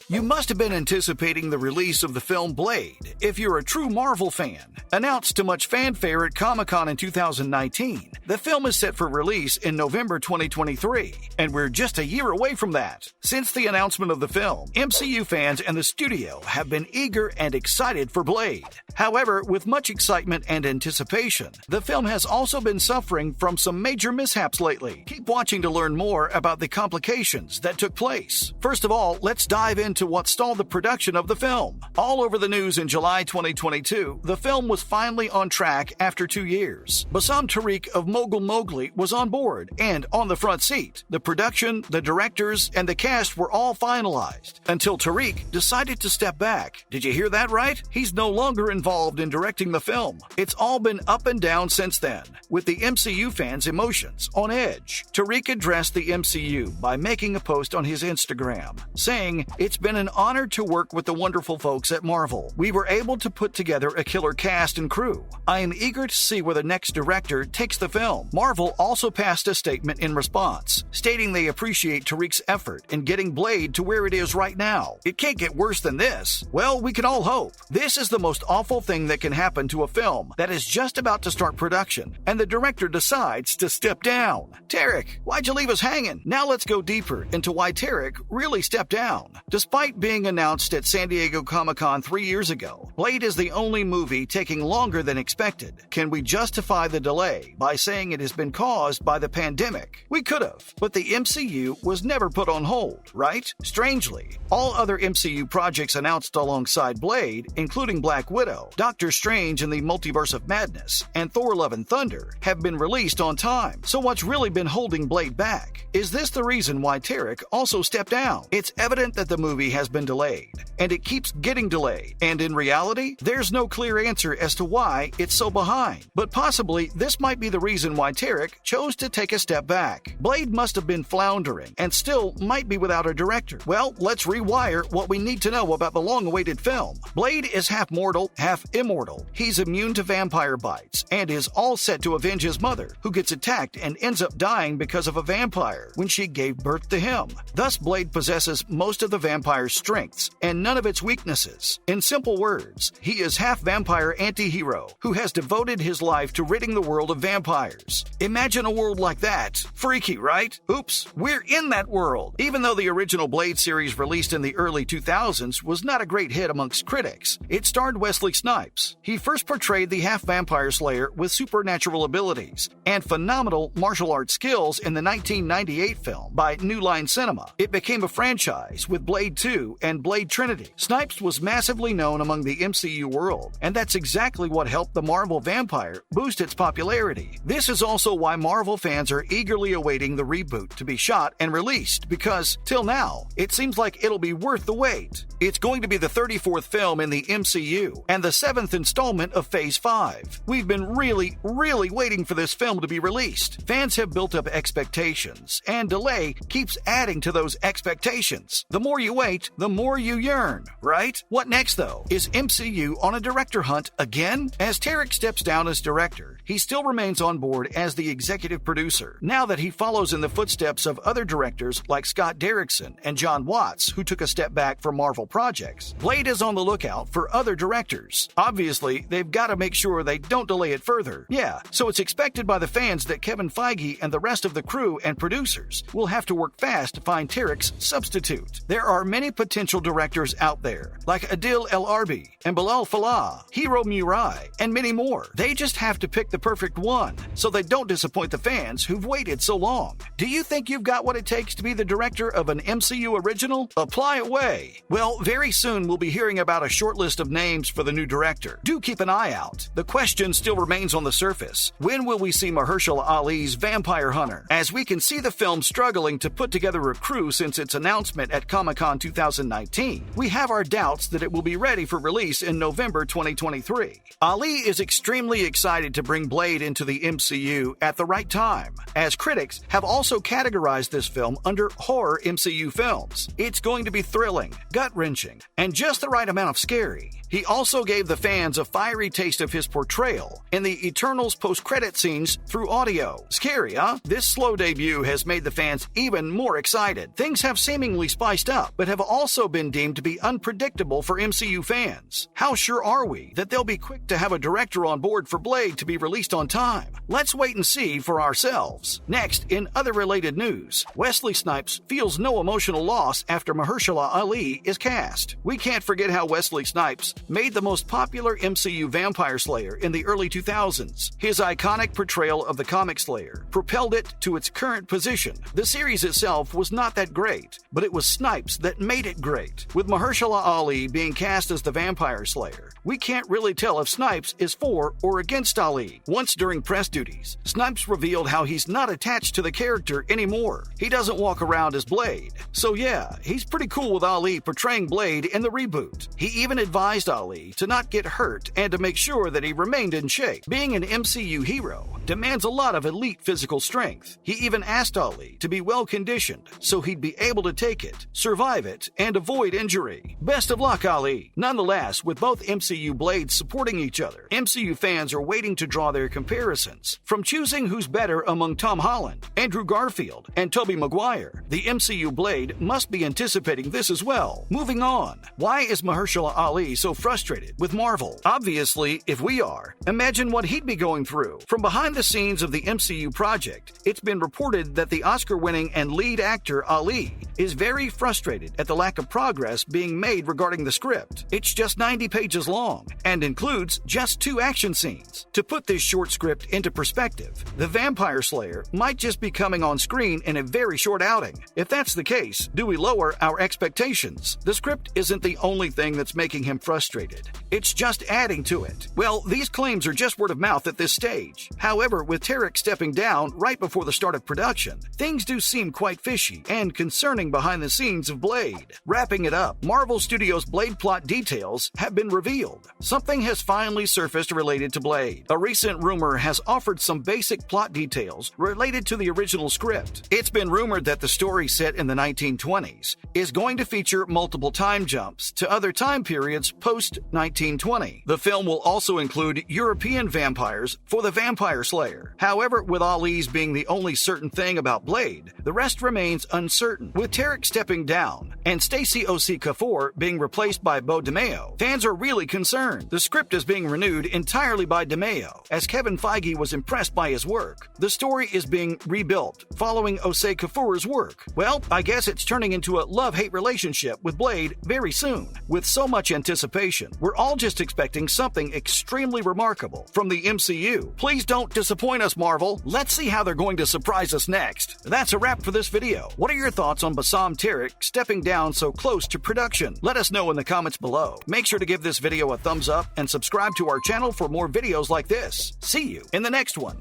You must have been anticipating the release of the film Blade if you're a true Marvel fan. Announced to much fanfare at Comic-Con in 2019, the film is set for release in November 2023, and we're just a year away from that. Since the announcement of the film, MCU fans and the studio have been eager and excited for Blade. However, with much excitement and anticipation, the film has also been suffering from some major mishaps lately. Keep watching to learn more about the complications that took place. First of all, let's dive into what stalled the production of the film. All over the news in July 2022, the film was finally on track after 2 years. Bassam Tariq of Mogul Mowgli was on board and on the front seat. The production, the directors, and the cast were all finalized until Tariq decided to step back. Did you hear that right? He's no longer involved in directing the film. It's all been up and down since then, with the MCU fans' emotions on edge. Tariq addressed the MCU by making a post on his Instagram, saying, "It's been an honor to work with the wonderful folks at Marvel. We were able to put together a killer cast and crew. I am eager to see where the next director takes the film." Marvel also passed a statement in response, stating they appreciate Tariq's effort in getting Blade to where it is right now. It can't get worse than this. Well, we can all hope. This is the most awful thing that can happen to a film that is just about to start production, and the director decides to step down. Tariq, why'd you leave us hanging? Now let's go deeper into why Tariq really stepped down. Despite being announced at San Diego Comic-Con 3 years ago, Blade is the only movie taking longer than expected. Can we justify the delay by saying it has been caused by the pandemic? We could have, but the MCU was never put on hold, right? Strangely, all other MCU projects announced alongside Blade, including Black Widow, Doctor Strange in the Multiverse of Madness, and Thor: Love and Thunder, have been released on time. So what's really been holding Blade back? Is this the reason why Tariq also stepped down? It's evident that the movie has been delayed, and it keeps getting delayed. And in reality, there's no clear answer as to why it's so behind. But possibly, this might be the reason why Tariq chose to take a step back. Blade must have been floundering, and still might be without a director. Well, let's rewire what we need to know about the long-awaited film. Blade is half mortal, half immortal. He's immune to vampire bites, and is all set to avenge his mother, who gets attacked and ends up dying because of a vampire when she gave birth to him. Thus, Blade possesses most of the vampire's strengths and none of its weaknesses. In simple words, he is half vampire anti-hero who has devoted his life to ridding the world of vampires. Imagine a world like that. Freaky, right? Oops, we're in that world. Even though the original Blade series released in the early 2000s was not a great hit amongst critics, it starred Wesley Snipes. He first portrayed the half-vampire slayer with supernatural abilities and phenomenal martial arts skills in the 1998 film by New Line Cinema. It became a franchise with Blade 2 and Blade Trinity. Snipes was massively known among the MCU world, and that's exactly what helped the Marvel Vampire boost its popularity. This is also why Marvel fans are eagerly awaiting the reboot to be shot and released, because, till now, it seems like it'll be worth the wait. It's going to be the 34th film in the MCU, and the 7th installment of Phase 5. We've been really waiting for this film to be released. Fans have built up expectations, and delay keeps adding to those expectations. The more you wait, the more you yearn, right? What next, though? Is MCU on a director hunt again? As Tariq steps down as director, he still remains on board as the executive producer, now that he follows in the footsteps of other directors like Scott Derrickson and John Watts, who took a step back from Marvel projects. Blade is on the lookout for other directors. Obviously, they've got to make sure they don't delay it further. Yeah, so it's expected by the fans that Kevin Feige and the rest of the crew and producers will have to work fast to find Tariq's substitute. There are many potential directors out there, like Adil El Arbi and Bilal Fallah, Hiro Murai, and many more. They just have to pick the perfect one, so they don't disappoint the fans who've waited so long. Do you think you've got what it takes to be the director of an MCU original? Apply away. Well, very soon we'll be hearing about a short list of names for the new director. Do keep an eye out. The question still remains on the surface. When will we see Mahershala Ali's Vampire Hunter? As we can see the film struggling to put together a crew since its announcement at Comic-Con 2019, we have our doubts that it will be ready for release in November 2023. Ali is extremely excited to bring Blade into the MCU at the right time, as critics have also categorized this film under horror MCU films. It's going to be thrilling, gut-wrenching, and just the right amount of scary. He also gave the fans a fiery taste of his portrayal in the Eternals post-credit scenes through audio. Scary, huh? This slow debut has made the fans even more excited. Things have seemingly spiced up, but have also been deemed to be unpredictable for MCU fans. How sure are we that they'll be quick to have a director on board for Blade to be released on time? Let's wait and see for ourselves. Next, in other related news, Wesley Snipes feels no emotional loss after Mahershala Ali is cast. We can't forget how Wesley Snipes made the most popular MCU vampire slayer in the early 2000s. His iconic portrayal of the comic slayer propelled it to its current position. The series itself was not that great, but it was Snipes that made it great. With Mahershala Ali being cast as the vampire slayer, we can't really tell if Snipes is for or against Ali. Once during press duties, Snipes revealed how he's not attached to the character anymore. He doesn't walk around as Blade. So yeah, he's pretty cool with Ali portraying Blade in the reboot. He even advised Ali to not get hurt and to make sure that he remained in shape. Being an MCU hero demands a lot of elite physical strength. He even asked Ali to be well conditioned so he'd be able to take it, survive it, and avoid injury. Best of luck, Ali. Nonetheless, with both MCU Blades supporting each other, MCU fans are waiting to draw their comparisons. From choosing who's better among Tom Holland, Andrew Garfield, and Tobey Maguire, the MCU Blade must be anticipating this as well. Moving on, why is Mahershala Ali so frustrated with Marvel? Obviously, if we are, imagine what he'd be going through. From behind the scenes of the MCU project, it's been reported that the Oscar-winning and lead actor Ali is very frustrated at the lack of progress being made regarding the script. It's just 90 pages long and includes just 2 action scenes. To put this short script into perspective, the Vampire Slayer might just be coming on screen in a very short outing. If that's the case, do we lower our expectations? The script isn't the only thing that's making him frustrated. It's just adding to it. Well, these claims are just word of mouth at this stage. However, with Tariq stepping down right before the start of production, things do seem quite fishy and concerning behind the scenes of Blade. Wrapping it up, Marvel Studios' Blade plot details have been revealed. Something has finally surfaced related to Blade. A recent rumor has offered some basic plot details related to the original script. It's been rumored that the story set in the 1920s is going to feature multiple time jumps to other time periods post-1920. The film will also include European vampires for the Vampire Slayer. However, with Ali's being the only certain thing about Blade, the rest remains uncertain. With Tariq stepping down and Stacey O.C. Kapoor being replaced by Beau DeMayo, fans are really concerned. The script is being renewed entirely by DeMayo, as Kevin Feige was impressed by his work. The story is being rebuilt, following O.C. Kapoor's work. Well, I guess it's turning into a love-hate relationship with Blade very soon. With so much anticipation, we're all just expecting something extremely remarkable from the MCU. Please don't disappoint us, Marvel. Let's see how they're going to surprise us next. That's a wrap for this video. What are your thoughts on Bassam Tariq stepping down so close to production? Let us know in the comments below. Make sure to give this video a thumbs up and subscribe to our channel for more videos like this. See you in the next one.